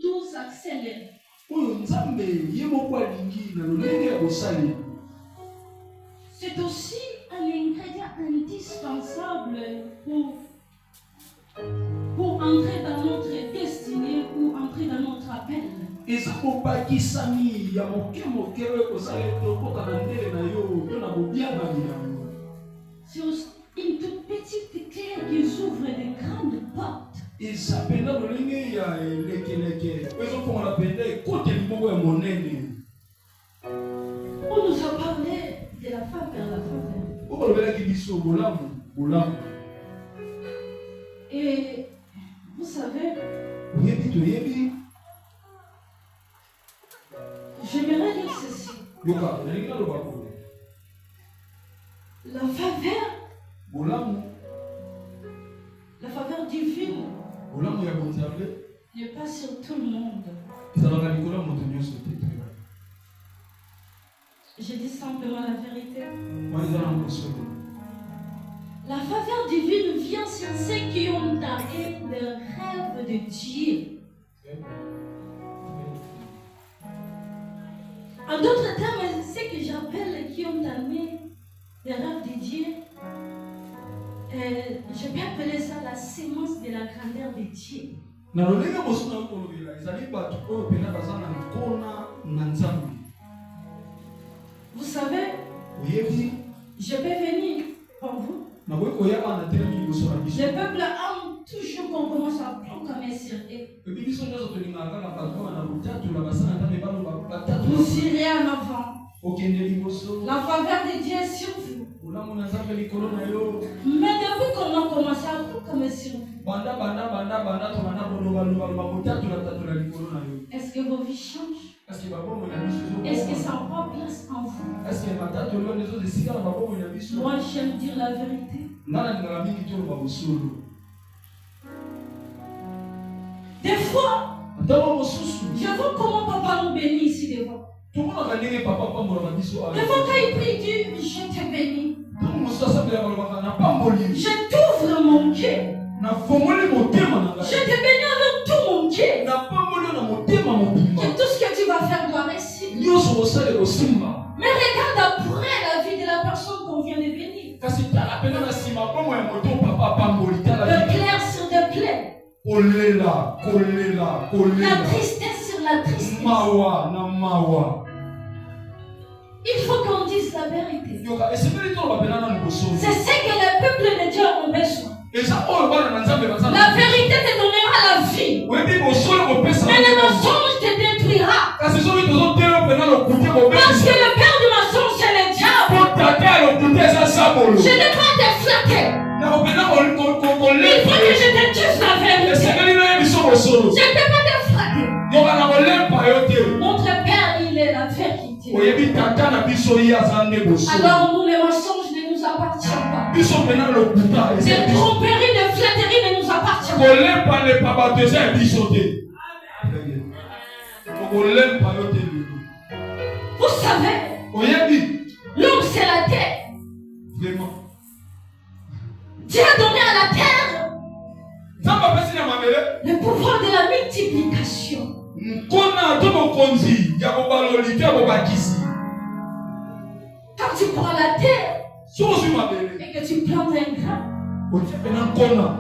tout s'accélère. C'est aussi un ingrédient indispensable pour entrer dans notre destinée, pour entrer dans notre appel. C'est aussi une toute petite clé qui ouvre de grandes portes. On nous a parlé de la faveur, Et vous savez, j'aimerais dire ceci. La faveur divine n'est pas sur tout le monde. Je dis simplement la vérité. La faveur divine vient sur ceux qui ont gardé le rêve de Dieu. En d'autres termes, ceux que j'appelle qui ont gardé le rêve de Dieu, je peux appeler ça la sémence de la grandeur de Dieu. Vous savez, je peux venir pour vous. Le peuple aime toujours qu'on commence à proclamer sur eux. Vous irez en avant. La faveur de Dieu est sur vous. Mais depuis qu'on a commencé à proclamer sur vous, est-ce que vos vies changent? Est-ce que ça prend place en vous? Moi, j'aime dire la vérité. Des fois, je vois comment papa nous bénit ici devant. Des fois, quand il prie, Dieu, je te bénis. Je t'ouvre mon cœur. Je te bénis avec tout mon cœur. Que tout ce que tu vas faire doit réussir. Mais regarde après la vie de la personne qu'on vient de bénir. De plaie sur de plaie. La tristesse sur la tristesse. Il faut qu'on dise la vérité. C'est ce que le peuple de Dieu a besoin. La vérité te donnera la vie. Mais le mensonge te détruira. Parce que le père du mensonge, c'est le diable. Je ne vais pas te flatter. Il faut que je te dise la vérité. Je ne peux pas te flatter. Notre père, il est la vérité. Alors nous, les mensonges ne nous appartiennent pas. Les tromperies, les flatteries ne nous appartiennent pas. Vous savez, l'homme c'est la terre. Dieu a donné à la terre le pouvoir de la multiplication. Quand tu prends la terre et que tu plantes un grain,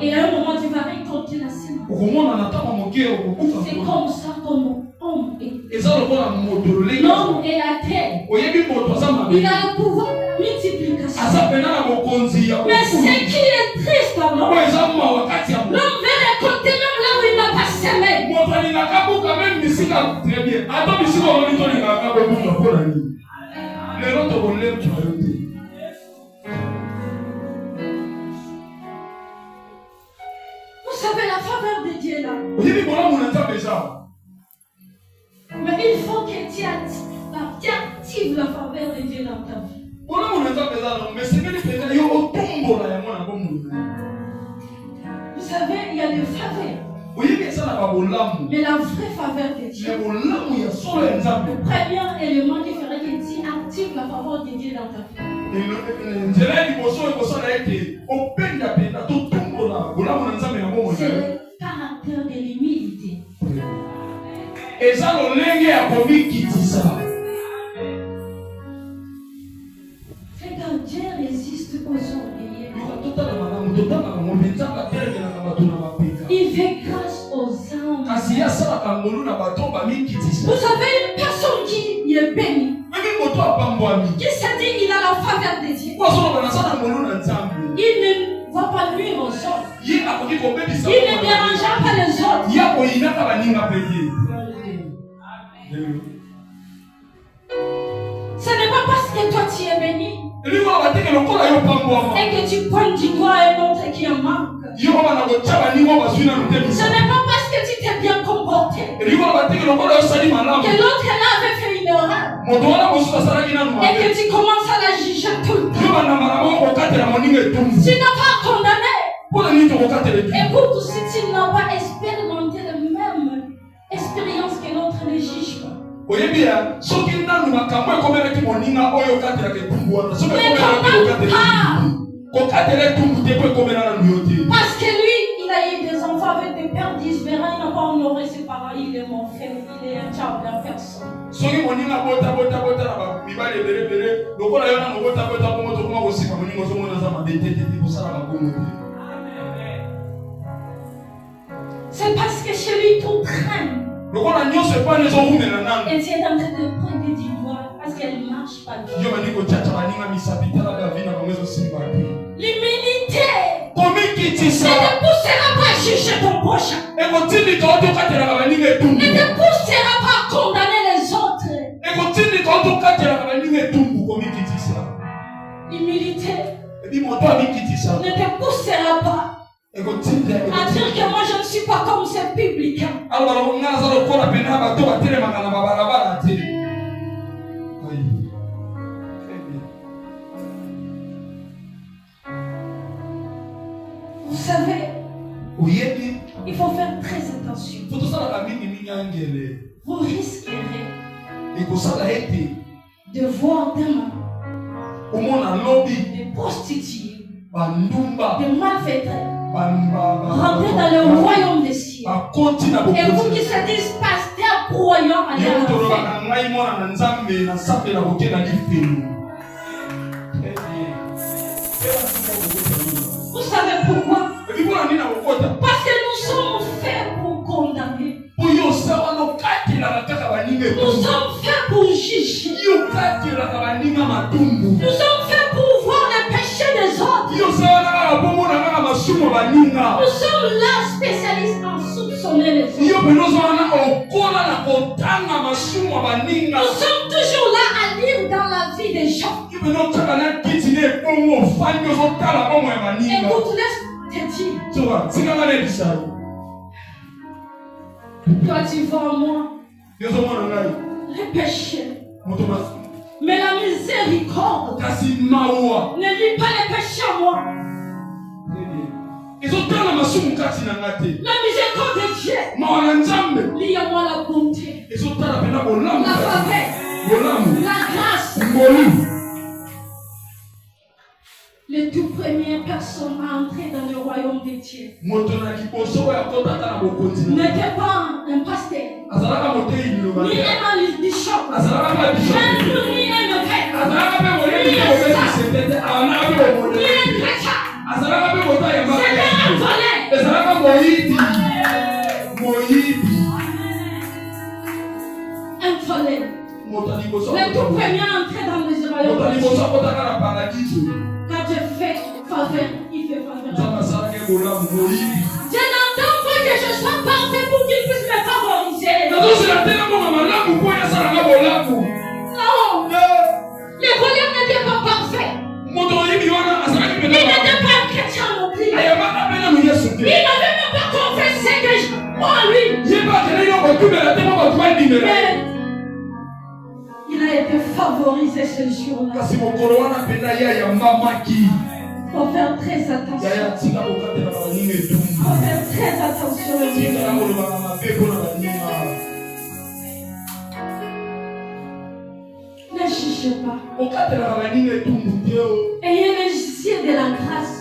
et à un moment tu vas récolter la semence. C'est comme ça comme homme est. L'homme est la terre. Il a le pouvoir de la multiplication. Mais ce qui est triste, l'homme veut récolter même là où il n'a pas semé. Vous savez, la faveur de Dieu là. Mais il faut que tu actives la faveur de Dieu dans ta vie. Vous savez, il y a des faveurs. Mais la vraie faveur de Dieu, le premier élément qui ferait que tu actives la faveur de Dieu dans ta vie, c'est le caractère de l'humilité. Dieu résiste aux orgueilleux. Il fait grâce aux âmes. Vous avez une personne qui est bénie, qui s'est dit il a la faveur de Dieu. Il ne va pas nuire aux autres. Il ne dérangera pas les autres. Ce n'est pas parce que toi tu es béni et que tu pointes du doigt un autre qui en manque. Ce n'est pas parce que tu t'es bien comporté que l'autre là avait fait une erreur et que tu commences à la juger tout le temps. Tu n'as pas condamné. Écoute, si tu n'as pas expérimenté la même expérience que l'autre, ne juge pas. Parce que lui, il a eu des enfants avec des pères différents, il n'a pas honoré ses parents, il est mon frère, il est un diable, la personne. C'est parce que chez lui tout traîne. Et tu es en train de pointer du doigt parce qu'elle ne marche pas bien. L'humilité ne te poussera pas à juger ton prochain. Ne te poussera pas à condamner les autres. L'humilité ne te poussera pas à dire que moi je ne suis pas comme ces publicains. Vous savez, il faut faire très attention. Vous risquerez de voir demain des prostituées, des malfaiteurs rentrer dans le royaume des cieux. Et vous qui se disent pasteur croyant à vous savez pourquoi? Parce que nous sommes faits pour condamner. Nous sommes faits pour juger. Nous sommes faits pour voir les péchés des autres. Nous sommes là spécialistes en soupçonner les autres. Nous sommes toujours là à lire dans la vie des gens. Écoute, laisse te dire. Toi, tu vois en moi les péchés. Mais la miséricorde ne lit pas les péchés en moi. La miséricorde de Dieu lit en moi la bonté, la faveur, la grâce. Le tout premier personne à entrer dans le royaume de Dieu n'était pas un pasteur, ni un bishop, ni un évêque, ni un sage, ni un chrétien. C'était un voleur. Un voleur. Le tout premier à entrer dans le royaume de Dieu. Quand Dieu fait faveur, il fait faveur. Dieu n'entend pas que je sois parfait pour qu'il puisse me favoriser. Non. Le voleur n'était pas parfait. Il n'était pas un chrétien non plus. Il n'avait même pas confessé que moi, lui. Mais il a été favorisé ce jour-là. Il faut faire très attention. Il faut faire très attention. Ne jugez pas. Ayez les yeux de la grâce.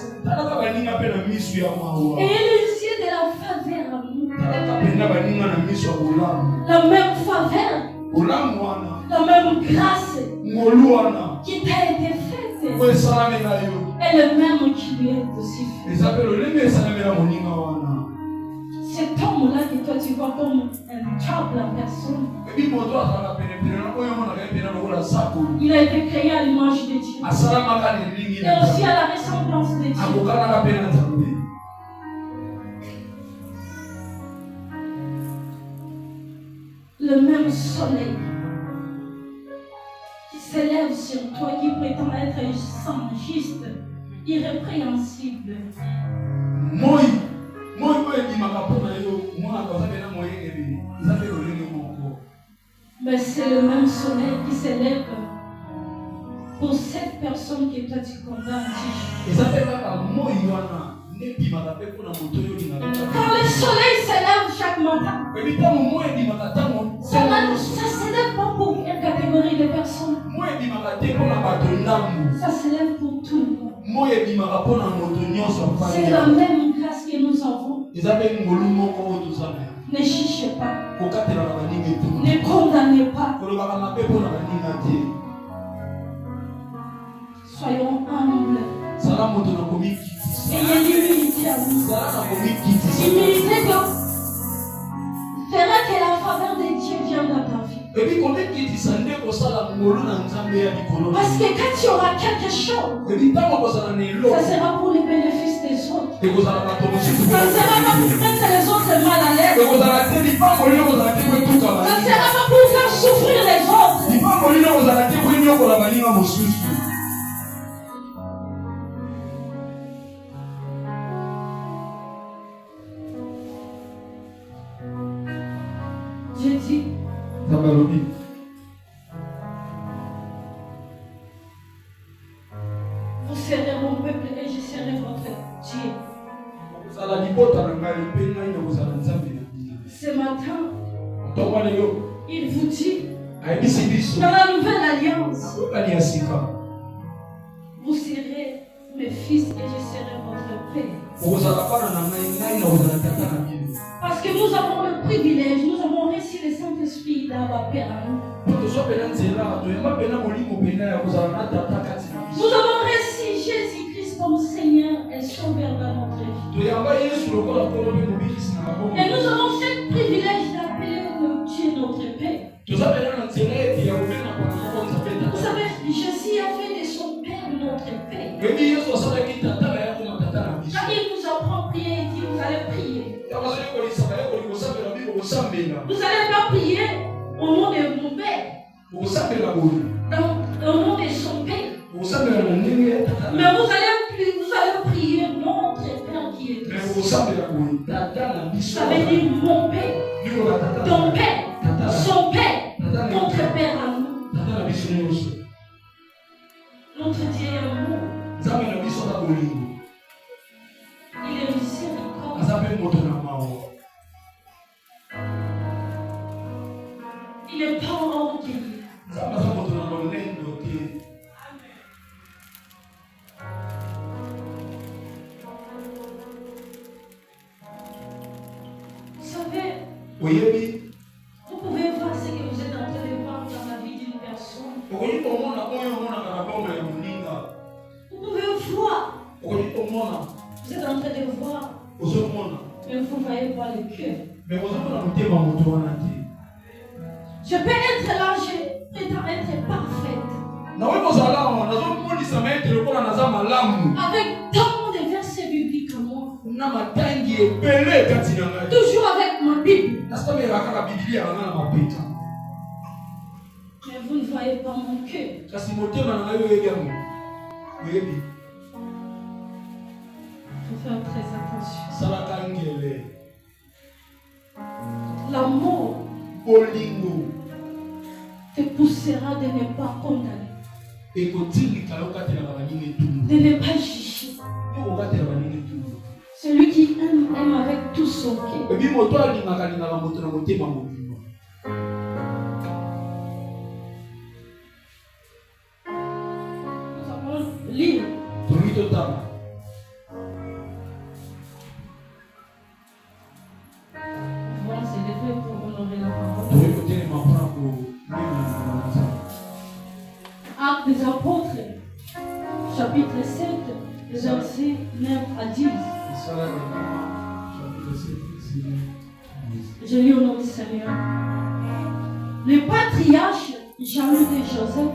Ayez les yeux de la faveur à nous. la même faveur, la même grâce qui t'a été faite est le même qui lui est aussi fait. Cet homme-là que toi tu vois comme un diable en personne, il a été créé à l'image de Dieu et aussi à la ressemblance de Dieu. Le même soleil qui s'élève sur toi, qui prétend être saint, juste, irrépréhensible. Mais c'est le même soleil qui s'élève pour cette personne que toi tu condamnes. Quand le soleil s'élève chaque matin, ça s'élève pas pour une catégorie de personnes. Ça s'élève pour tout le monde. C'est la même grâce que nous avons. Ne cherchez pas. Ne condamnez pas. Soyons humbles. Ayez l'humilité à vous. L'humilité fera que la faveur de Dieu vienne dans ta vie. Parce que quand tu auras quelque chose, ça sera pour le bénéfice des autres. Ça ne sera pas pour mettre les autres mal à l'aise. Ça ne sera pas pour faire souffrir les autres. Dieu dit, vous serez mon peuple et je serai votre Dieu. Ce matin, il vous dit, dans la nouvelle alliance, vous serez mes fils et je serai votre père. Parce que nous avons le privilège, nous avons reçu le Saint-Esprit d'Abba Père à nous. Nous avons reçu Jésus-Christ comme Seigneur et Sauveur dans notre vie. Et nous avons ce privilège d'appeler Dieu notre Père. Vous savez, Jésus a fait de son Père notre Père. Quand il nous apprend à prier, il dit vous allez prier. Vous n'allez pas prier au nom de mon Père, au nom de son Père. Mais vous allez prier notre Père qui est ici. Ça veut dire mon Père, ton Père, son Père, notre Père à nous. Notre Dieu est amour. Il est miséricordieux. Il est pas orgueilleux. Vous savez, vous pouvez voir ce que vous êtes en train de voir dans la vie d'une personne. Vous pouvez voir. Vous êtes en train de voir. Mais vous ne voyez pas le cœur. Je peux être là, je prétends être parfaite. Avec tant de versets bibliques à moi. Toujours avec ma Bible. Mais vous ne voyez pas mon cœur. Il faut faire très attention. L'amour te poussera de ne pas condamner, de ne pas juger. Celui qui aime, aime avec tout son cœur. Nous allons lire Actes des apôtres, chapitre 7, versets 9 à 10. Je lis au nom du Seigneur. Le patriarche Jean-Louis et Joseph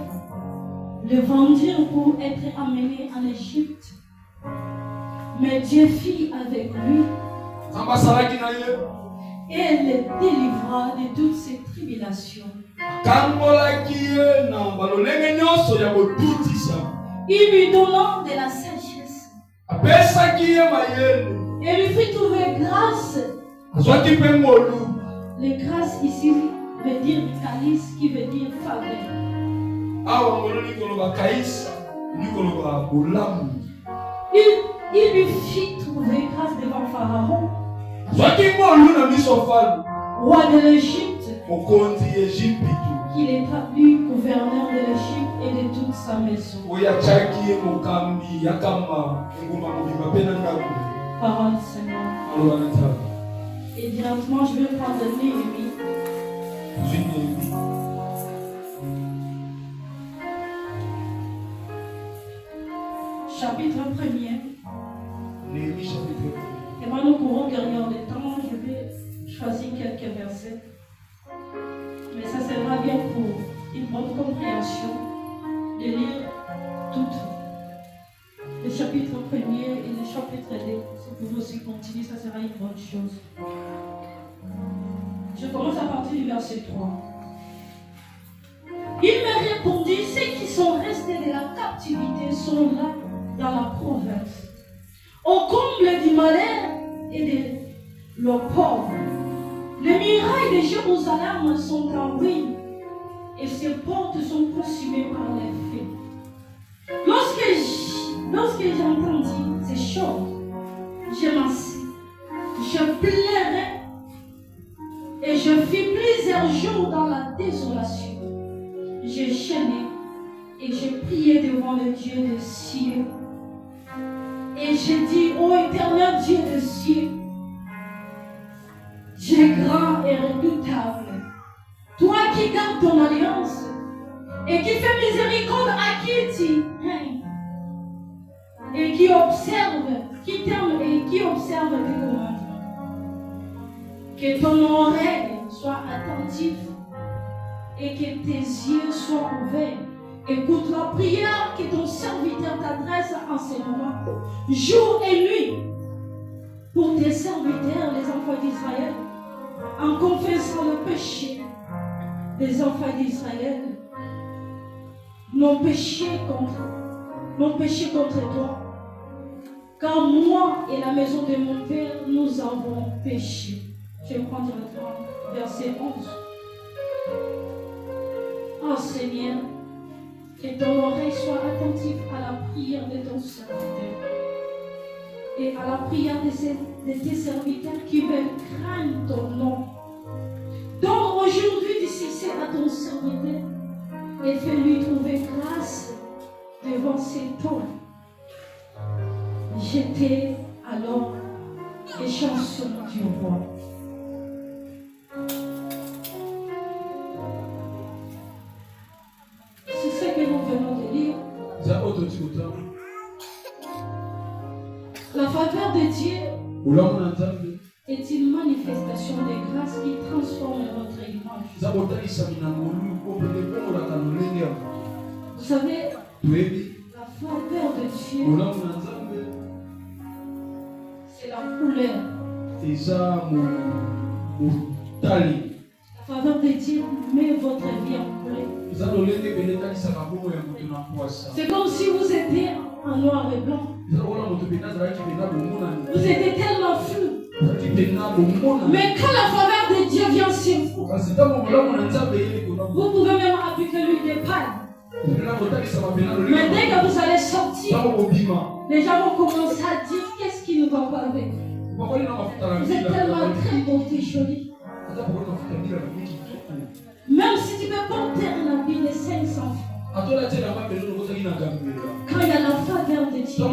le vendirent pour être amené en Égypte. Mais Dieu fit avec lui et le délivra de toutes ses tribulations. Il lui donna de la sagesse et lui fit trouver grâce. Les grâces ici veut dire calice, qui veut dire faveur. Il lui fit trouver grâce devant Pharaon, roi de l'Égypte, qu'il établit gouverneur de l'Égypte et de toute sa maison. Parole du Seigneur. Et directement, je vais prendre Néhémie. Chapitre 1er. Et moi, nous courons derrière le temps. Je vais choisir quelques versets. Mais ça sera bien pour une bonne compréhension de lire tout. Le chapitre 1er et le chapitre 2. Si vous aussi continuer, ça sera une bonne chose. Je commence à partir du verset 3. Il me répondit, ceux qui sont restés de la captivité sont là dans la province, au comble du malheur et de leurs pauvres. Les murailles de Jérusalem sont en ruine et ses portes sont consumées par les feux. Lorsque j'entendis ces choses, je m'assis, je pleurais et je fis plusieurs jours dans la désolation. Je jeûnais et je priais devant le Dieu des cieux. Et je dis, ô éternel Dieu des cieux, Dieu grand et redoutable, toi qui gardes ton alliance et qui fais miséricorde à qui tu règnes et qui observe, qui t'aime et qui observe tes commandements. Que ton oreille soit attentive et que tes yeux soient ouverts. Écoute la prière que ton serviteur t'adresse en ce moment, jour et nuit, pour tes serviteurs, les enfants d'Israël, en confessant le péché des enfants d'Israël, nos péchés contre toi. Car moi et la maison de mon Père, nous avons péché. Je prends directement verset 11. Oh Seigneur, que ton oreille soit attentive à la prière de ton serviteur et à la prière de tes serviteurs qui veulent craindre ton nom. Donne aujourd'hui du succès à ton serviteur et fais-lui trouver grâce devant ses tours. J'étais alors les chansons du roi. C'est ce que nous venons de lire. La faveur de Dieu est une manifestation de grâce qui transforme notre image. Vous savez, la faveur de Dieu, c'est la couleur. La faveur de Dieu met votre vie en couleur. C'est comme si vous étiez en noir et blanc. Vous étiez tellement flou. Mais quand la faveur de Dieu vient sur vous, vous pouvez même appliquer l'huile de palme. Mais dès que vous allez sortir, les gens vont commencer à dire qu'est-ce qui ne va pas avec. Vous êtes tellement très beau et joli. Même si tu peux porter un habit de 500 francs, quand il y a la faveur de Dieu,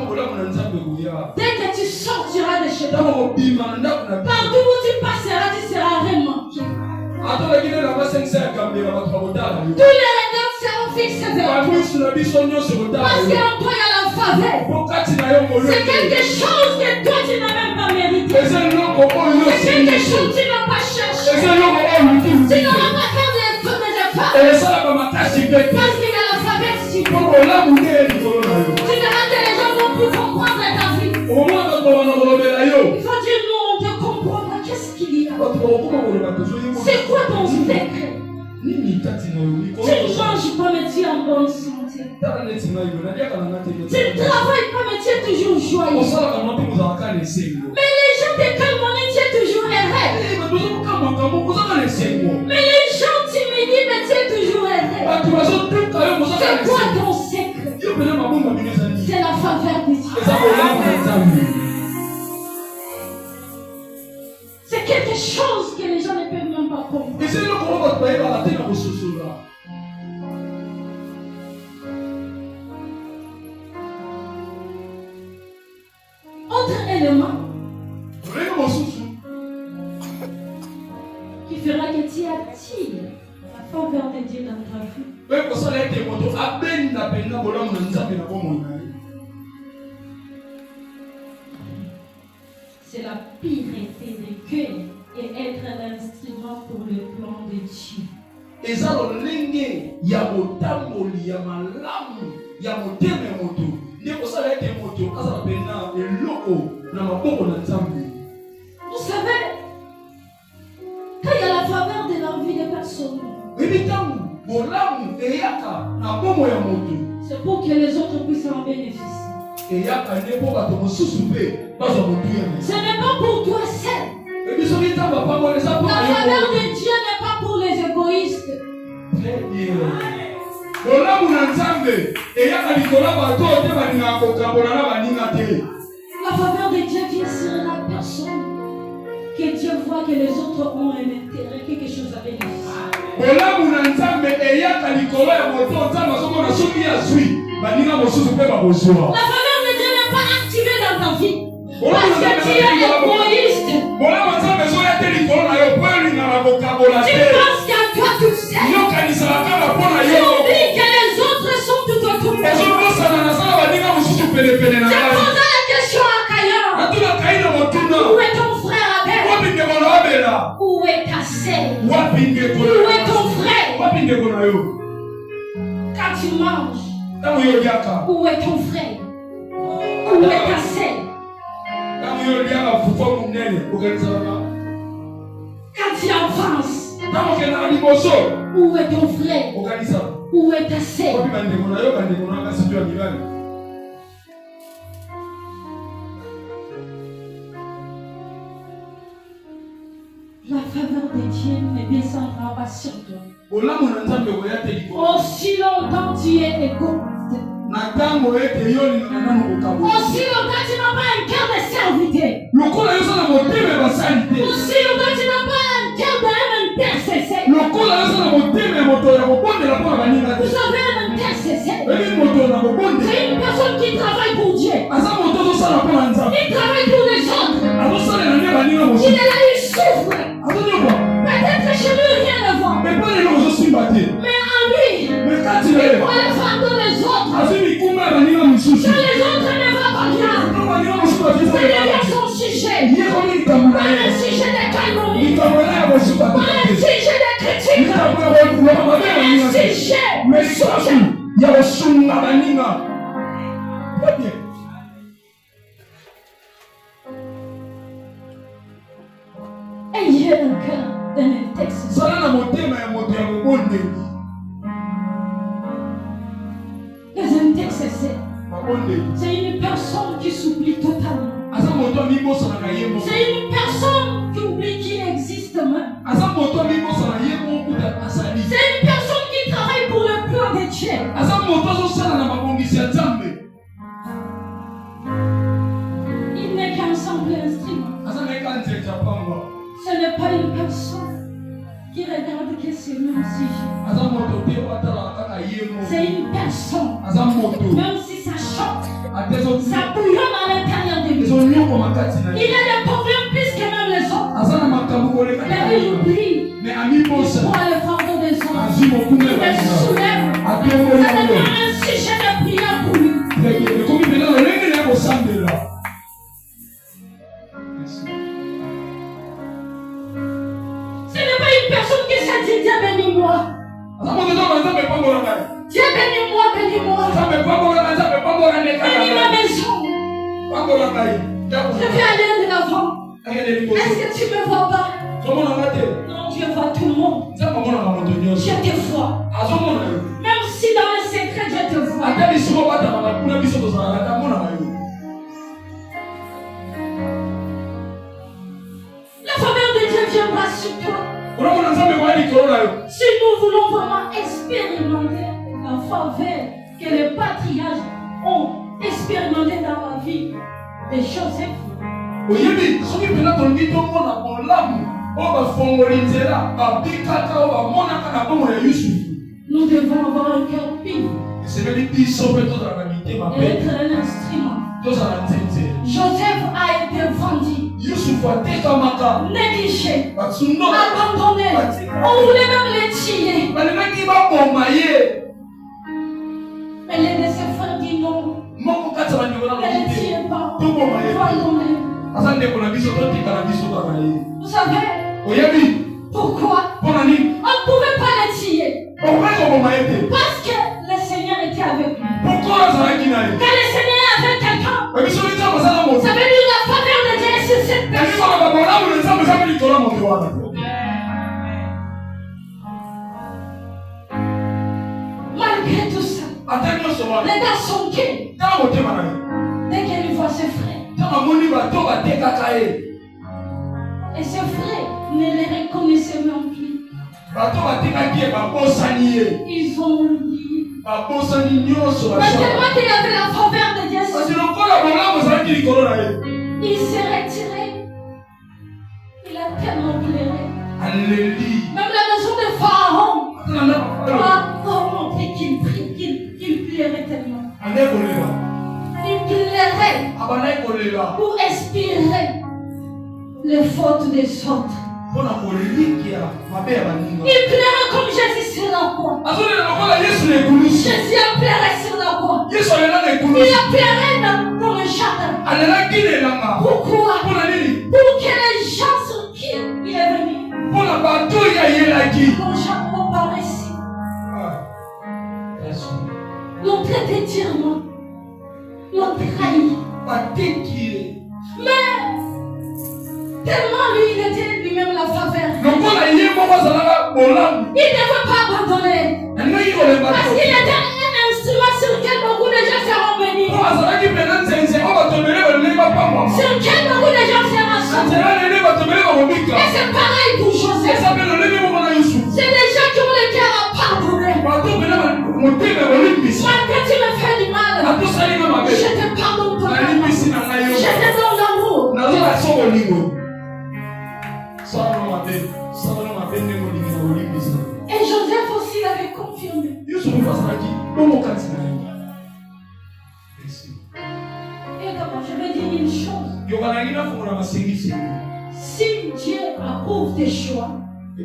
dès que tu sortiras de chez toi, partout où tu passeras, tu seras remarqué. Tous les regards seront fixés vers toi. Parce qu'en toi il y a la faveur. C'est quelque chose que toi tu n'as même pas mérité. C'est quelque chose que tu n'as pas cherché. Tu n'auras pas fait des efforts. Parce qu'il y a la faveur sur toi. Tu verras que les gens vont plus comprendre ta vie. Il faut dire non, on te comprend pas. Qu'est-ce qu'il y a? C'est quoi ton secret? Tu ne manges pas, mais tu es en bonne santé. Tu ne travailles pas, mais tu es toujours joyeux. Mais les gens te calment, tu es toujours heureux. Mais les gens t'humilient, mais tu es toujours heureux. C'est quoi ton secret? C'est la faveur de Dieu. C'est quelque chose que les gens ne peuvent même pas comprendre. Autre élément qui fera que tu attires la faveur de Dieu dans ta vie. C'est la pureté de cœur et être l'instrument pour le plan de Dieu. Vous savez, quand il y a la faveur de la vie des personnes, c'est pour que les autres puissent en bénéficier. Ce n'est pas pour toi seul. La faveur de Dieu n'est pas pour les égoïstes. Très bien. La faveur de Dieu vient sur la personne. Que Dieu voit que les autres ont un intérêt, quelque chose à bénéficier. La faveur de Dieu n'est pas activée dans ta vie. Parce que tu es égoïste. Tu penses qu'à toi tout seul. Tu oublies que les autres sont tout autour de toi. J'ai posé la question à Caïn. Où est ton frère Abel? Où est ta sœur? Où est ton frère? Quand tu manges, où est ton frère? Où est ta sœur? Quand tu avances, où est ton frère? Où est ta sœur? La faveur de Dieu ne descendra pas sur toi. Aussi longtemps tu es égoïste. Aussi longtemps tu n'as pas un cœur de serviteur. Aussi longtemps tu n'as pas un cœur d'un intercesseur. Vous avez un intercesseur. C'est une personne qui travaille pour Dieu. Il travaille pour les autres. Il est là, il souffre. Peut-être chez lui rien ne va. Mais en lui, il prend le fardeau des autres. Quand les autres ne vont pas bien, ça devient son sujet. Pas un sujet de calomnie, pas un sujet de critique, mais un sujet de soutien. Ayez un cœur d'un intercesseur. Les intercesseurs, c'est une personne qui s'oublie totalement. C'est une personne qui oublie qu'il existe même. C'est une personne qui travaille pour le plan de Dieu. Il n'est qu'un simple instrument. Ce n'est pas une personne qui regarde que c'est le même sujet. C'est une personne, même si ça chante, ça bouillonne à l'intérieur de lui. Il a des problèmes plus que même les autres. Mais il oublie prend le fardeau des autres. Il me soulève. Ça devient un sujet de prière pour lui. Ce n'est pas une personne qui s'est dit Dieu bénis-moi. Dieu bénis-moi, bénis-moi. Bénis ma maison. Je vais aller de l'avant. Est-ce que tu me vois pas? Non, Dieu voit tout le monde. Je te vois. Même si dans le secret, je te vois. La faveur de Dieu viendra sur toi. Si nous voulons vraiment expérimenter la faveur que les patriarches ont expérimenté dans la vie de Joseph, nous devons avoir un cœur pur et être un instrument. Joseph a été vendu, négligé, abandonné. On voulait même les tuer. Mais les de ses frères disent non. Ne les tuez pas. Pardonnez. Vous savez pourquoi? On ne pouvait pas les tuer. Parce que le Seigneur était avec lui. Quand le Seigneur est avec quelqu'un, ça veut dire la faveur de Dieu est sur cette personne. Malgré tout ça, les gars sont gays. Dès qu'ils voient ses frères, et ses frères ne les reconnaissaient même plus. Ils ont oublié. Mais tellement qu'il y avait la faveur de Dieu, il s'est retiré. Il a tellement pleuré. Même la maison de Pharaon a montré qu'il pleurait tellement. Il pleurait pour expirer les fautes des autres. Il pleurait comme Jésus sur la croix. Jésus a pleuré sur la croix. Il a pleuré dans le jardin. Pourquoi? Pour que les gens sur qui il est venu. Quand Jacob apparaît ici, l'ont traité durement. L'ont trahi. Mais tellement lui, il était lui-même la faveur. Il ne devait pas abandonner. Parce qu'il était un instrument sur lequel beaucoup de gens seront bénis. Sur lequel beaucoup de gens seront sauvés. Et c'est pareil pour Joseph. C'est des gens qui ont le cœur à pardonner. Malgré tu me fais du mal, je te pardonne pas. Je te donne l'amour. Et Joseph aussi l'avait confirmé. Et d'abord, je vais dire une chose. Si Dieu approuve tes choix, il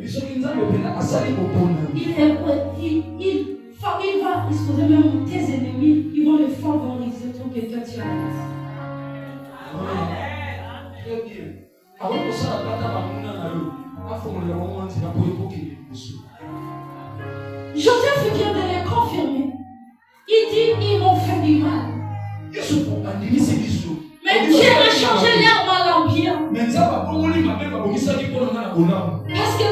va exposer même tes ennemis, ils vont les favoriser pour que toi tu avances. Joseph vient de les confirmer. Il dit ils m'ont fait du mal. Mais Dieu a changé leur mal en bien. Parce que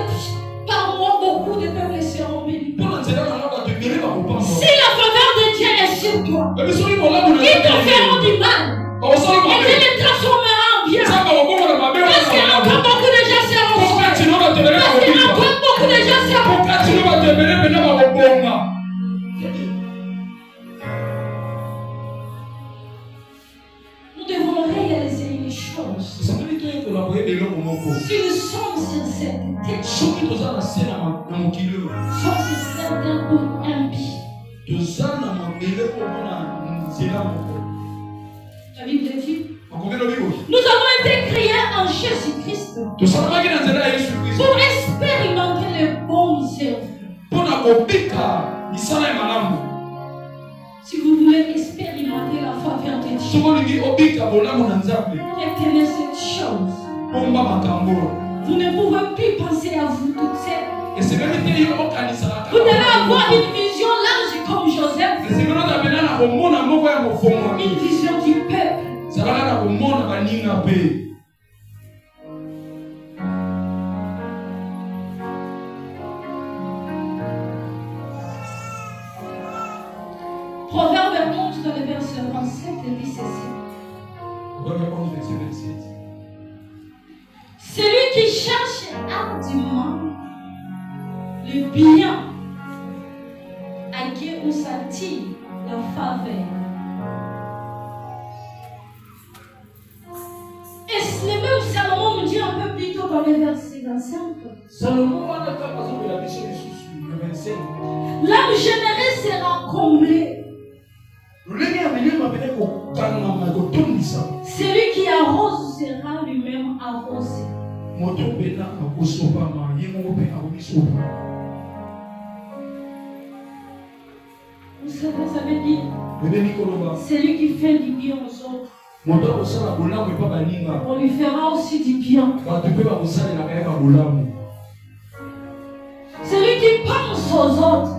par moi, beaucoup de peuples seront bénis. Si la faveur de Dieu est sur toi, ils te feront du mal. Et Dieu les transformera en bien. Parce qu'encore beaucoup de gens seront sauvés. Parce qu'encore beaucoup de gens seront bénis. Nous devons réaliser une chose. Si nous sommes sur cette terre, sommes sur certains pour impies. La Bible dit, nous avons été créés en Jésus-Christ pour expérimenter le servir. Si vous voulez expérimenter la faveur de Dieu, retenez cette chose. Vous ne pouvez plus penser à vous toute seule. Vous devez avoir une vision large comme Joseph. Une vision du peuple. Proverbe 11 dans le verset 27 dit ceci. Celui qui cherche hardiment le bien acquiert ou s'attire la faveur. Et le même Salomon nous dit un peu plus tôt dans le verset 25. L'âme générée sera comblée. Celui qui arrose sera lui-même arrosé. Vous savez, ça veut dire celui qui fait du bien aux autres, on lui fera aussi du bien. Celui qui pense aux autres,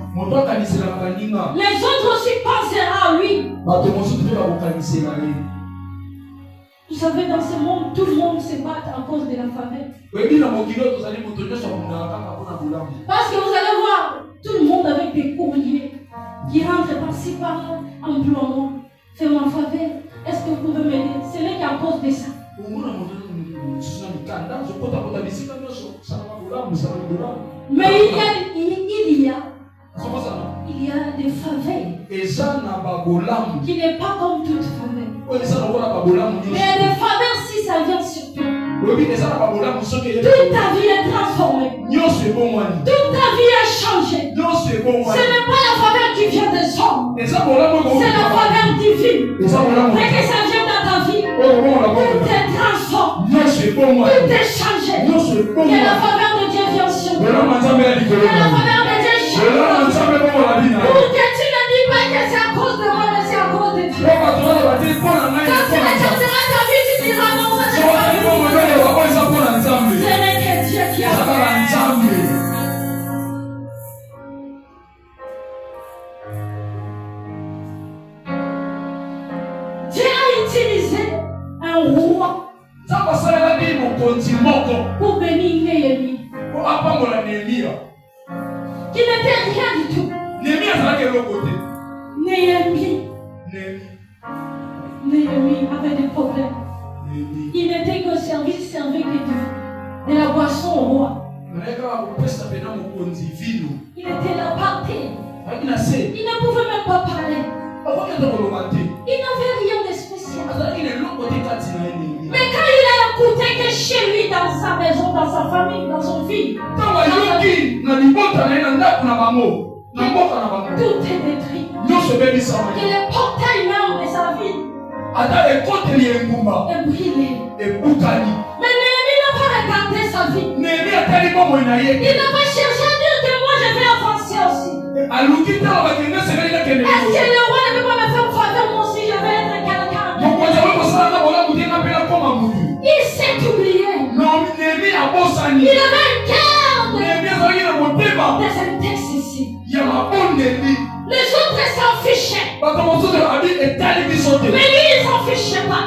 les autres aussi penseront à lui. Vous savez, dans ce monde, tout le monde se bat à cause de la faveur. Parce que vous allez voir tout le monde avec des courriers qui rentrent par-ci par-là, emploiement. C'est ma faveur. Est-ce que vous pouvez m'aider? Ce n'est qu'à cause de ça. Mais il y a des faveurs qui n'est pas comme toute faveur. Mais les faveurs, si ça vient sur toi, toute ta vie est transformée. Toute ta vie est changée. Ce n'est pas la faveur qui vient des hommes. C'est la faveur divine. Dès que ça vient dans ta vie, tout est transformé. Tout est changé. Que la faveur de Dieu vient sur toi. Que la faveur de Dieu change. Pour que tu ne dis pas que c'est à cause de moi, mais c'est à cause de Dieu. Quand tu regarderas ta vie, tu diras non, ce n'est que Dieu qui a fait. Dieu a utilisé un roi pour bénir Néhémie, qui n'était rien du tout. Néhémie avait des problèmes. Il n'était qu'au service, servait que de la boisson au roi. Il était là par terre. Il ne pouvait même pas parler. Il n'avait rien de spécial. Mais quand il a écouté que chez lui, dans sa maison, dans sa famille, dans son fils, tout est détruit. Et le portail même de sa vie est brûlé. Mais Néhémie n'a pas regardé sa vie. Il n'a pas cherché à dire que moi je vais avancer aussi. Est-ce que le roi ne peut pas me faire faveur, moi aussi je vais être quelqu'un? Il s'est oublié. Il avait un cœur de synthèse ici. Les autres s'en fichaient. Mais lui, il s'en fichait pas.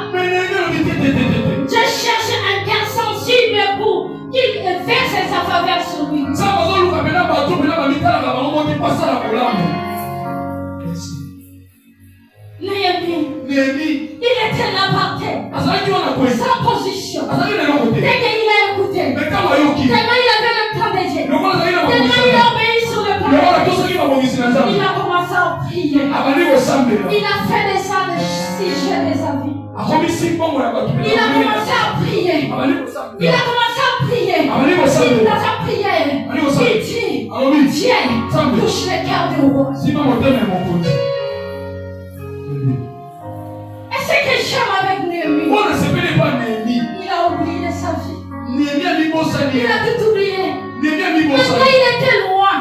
Je cherche un cœur sensible pour qu'il verse sa faveur sur lui. Néhémie, il était là par terre, sans position. Dès qu'il a écouté, tellement il avait le temps de Dieu, tellement il a obéi sur le plan, il a commencé à prier. Il a fait descendre 6 jeunes de sa vie. Il a commencé à prier. Il a commencé à prier. Dans sa prière, il dit, Dieu, touche le cœur du roi. Et ce que j'aime avec Néhémie, il a oublié sa vie. Il a tout oublié. Maintenant il était loin.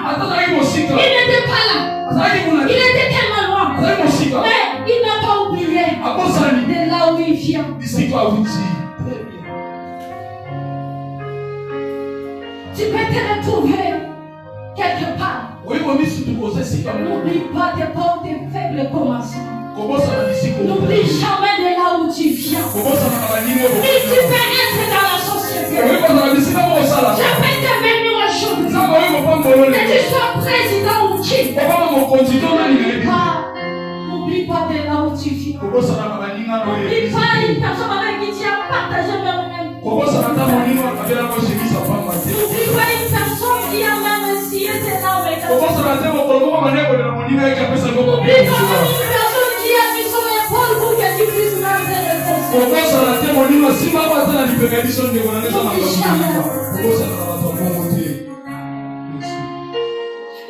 N'oublie pas tes pauvres, tes faibles commencements. N'oublie jamais de là où tu viens. Si tu peux être dans la société, je peux te venir aujourd'hui. Que tu sois président ou qui. N'oublie pas de là où tu viens. N'oublie pas une personne avec qui tu as partagé même. N'oublie pas une personne qui a même essayé tes larmes et ta vie. N'oublie pas une personne qui a mis son épaule pour que tu puisses même te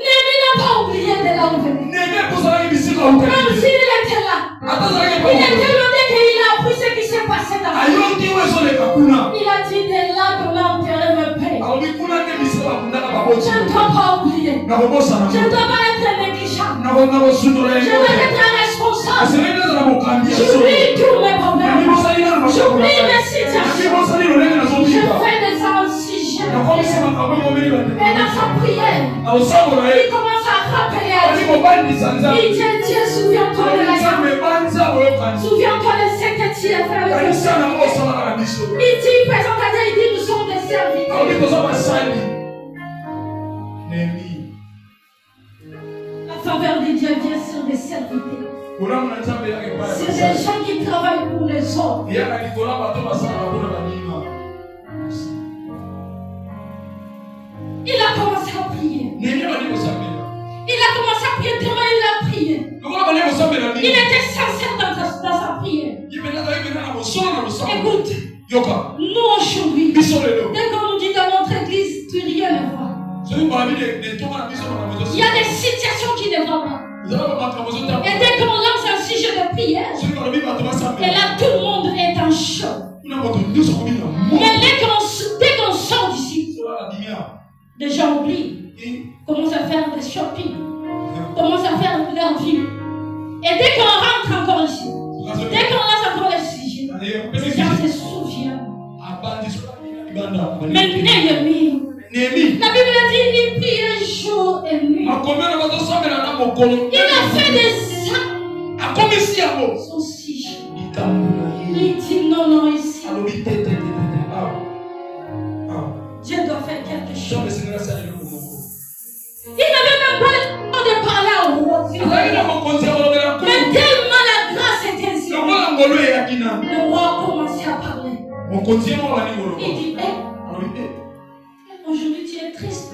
Néhémie n'a pas oublié de là où il venait. Même s'il était là, il était loin dès qu'il a appris ce qui s'est passé dans la vie. Il a dit de là qu'on a enterré me paix. Je ne dois pas oublier. Je ne dois pas être négligent. Je dois être responsable. J'oublie tous mes problèmes. J'oublie mes situations. Je fais des ansiges. Et dans sa prière, il commence à rappeler à Dieu. Il dit Dieu, souviens-toi de la guerre. Souviens-toi de ce que tu as fait avec le Seigneur. Il dit, présente à Dieu, il dit, nous sommes des serviteurs. La faveur de Dieu vient sur des serviteurs. C'est des gens qui travaillent pour les autres. Il a commencé à prier. Il a commencé à prier tellement il a prié. Il était sincère dans sa prière. Écoute, nous aujourd'hui, dès qu'on nous dit dans notre église, tu rien ne va. Il y a des situations qui ne vont pas. Et dès qu'on lance un sujet de prière, et là tout le monde est en choc. Mais dès qu'on sort d'ici, les gens oublient, commencent à faire des shopping, commencent à faire leur vie. Et dès qu'on rentre encore ici, dès qu'on lance encore les sujets, les gens se souviennent. Mais Néhémie, la Bible dit il priait jour et nuit. Il a fait des actes. Son sujet. Il dit non, ici. Dieu doit faire quelque chose. Il n'avait même pas le temps de parler au roi. Mais tellement la grâce était ici. Le roi a commencé à parler. Il dit, aujourd'hui tu es triste.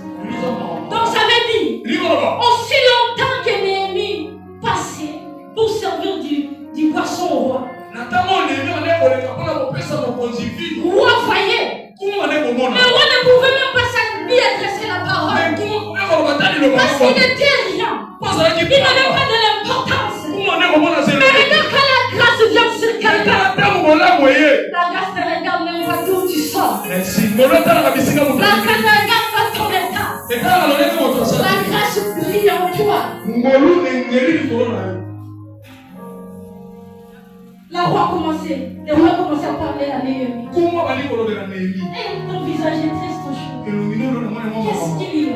Donc ça veut dire, aussi longtemps que Néhémie passait pour servir du poisson au roi. Le roi voyait. Le roi ne pouvait même pas lui adresser la parole. Parce qu'il n'était rien. Il n'avait pas de l'importance. Mais regarde quand la grâce vient sur quelqu'un. La grâce te regarde même pas d'où tu sors. La grâce te regarde pas ton état. La grâce brille en toi. Le roi commençait à parler à Néhémie. Et ton visage est triste aujourd'hui. Qu'est-ce qu'il y a?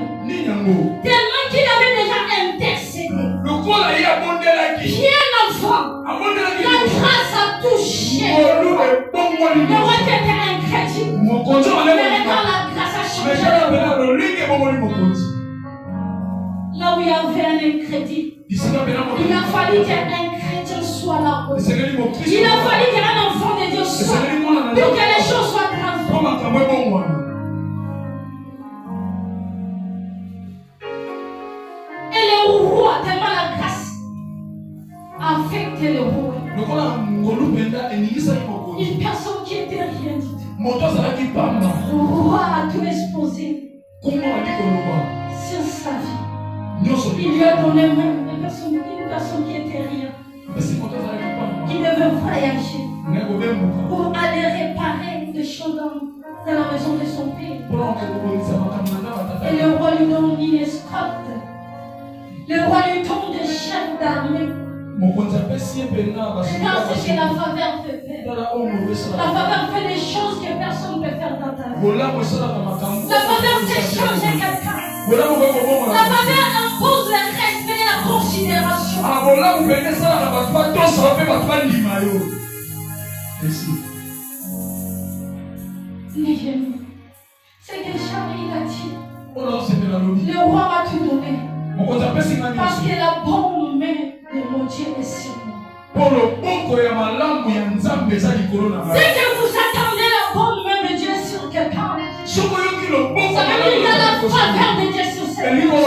Tellement qu'il avait déjà intercédé. Bien avant, la grâce a touché. Le roi qui était incrédule. Mais regarde, la grâce a changé. Là où il y avait un incrédule, il a fallu qu'un chrétien soit là. Il a fallu qu'un enfant de Dieu soit là pour que les choses soient transformées. Et le roi, tellement la grâce a affecté le roi. Une personne qui était rien du tout. Le roi a tout exposé sur sa vie. Il lui a donné même une personne qui était rien, qui devait voyager pour aller réparer des choses dans la maison de son père. Et le roi lui donne une escorte. Le roi lui donne des chefs d'armée. Regarde ce que la faveur peut faire. La faveur fait des choses que personne ne peut faire dans ta vie. La faveur fait changer quelqu'un. La faveur impose le respect et la considération. Merci. C'est que jamais il a dit. Le roi m'a tout donné. Parce que la bonne main de mon Dieu est sur moi. C'est que vous attendez la bonne main de Dieu sur quelqu'un. Ça veut dire qu'il y a la faveur de Dieu sur cette personne.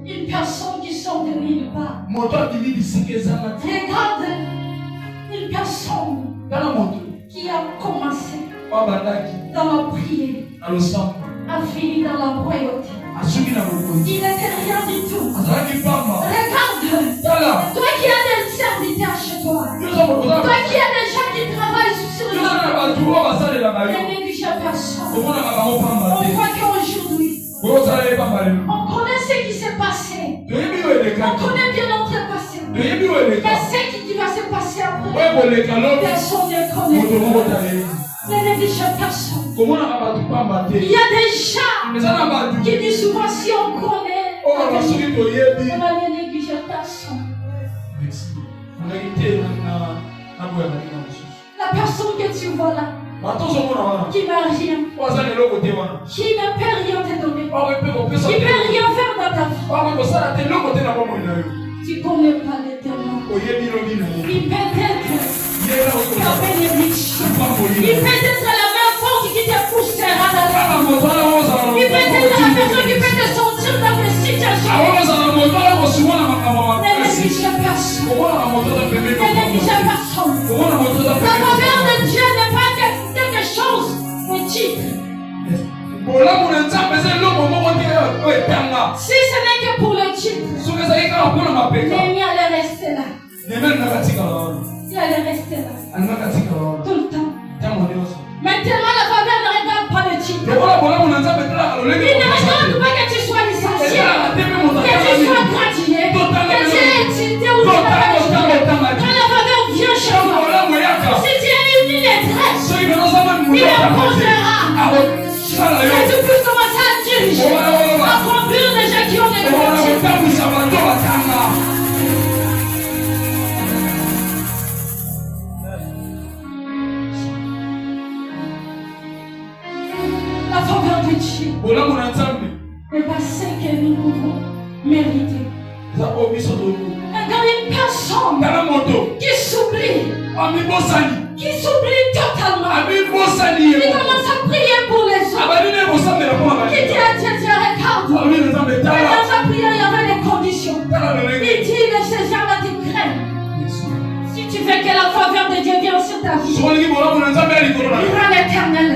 Une personne qui sort de nulle part. Regarde une personne qui a commencé dans la prière, a fini dans la royauté. Il n'était rien du tout. Regarde, toi qui as des serviteurs chez toi, toi qui as des gens qui travaillent sur le marché, ne néglige personne. On voit qu'aujourd'hui, on connaît ce qui s'est passé. On connaît bien notre passé. Mais ce qui va se passer après, personne ne connaît. Ne néglige personne. Il y a des gens qui disent souvent si on connaît, on va ne négliger personne. La personne que tu vois là, qui n'a rien, qui ne peut rien te donner, qui ne peut rien faire dans ta vie, tu ne connais pas l'éternel. Il peut être la bénédiction, il peut être la main forte qui te poussera dans la vie, il peut être la personne qui peut te sortir dans des situations. Ne néglige personne. Ne néglige personne. La faveur de Dieu n'est pas quelque chose de titre. Si ce n'est que pour le titre, l'ennemi allait rester là. Il allait rester là. Tout le temps. Maintenant, la faveur ne regarde pas le titre. Il ne regarde pas que tu sois licencié, que tu sois gradué, que tu aies étudié ou que tu n'as pas étudié. Quand la faveur vient chez toi, si tu es une détresse, il imposera. Que tu puisses commencer à diriger, à conduire des gens qui ont des grands. La faveur de Dieu n'est pas ce que nous pouvons mériter. Regarde une personne qui s'oublie totalement, qui commence à prier pour les autres, qui dit à Dieu, regarde, dans sa prière il y avait des conditions. Il dit, ces gens-là te craignent. Si tu veux que la faveur de Dieu vienne sur ta vie, il va l'éternel.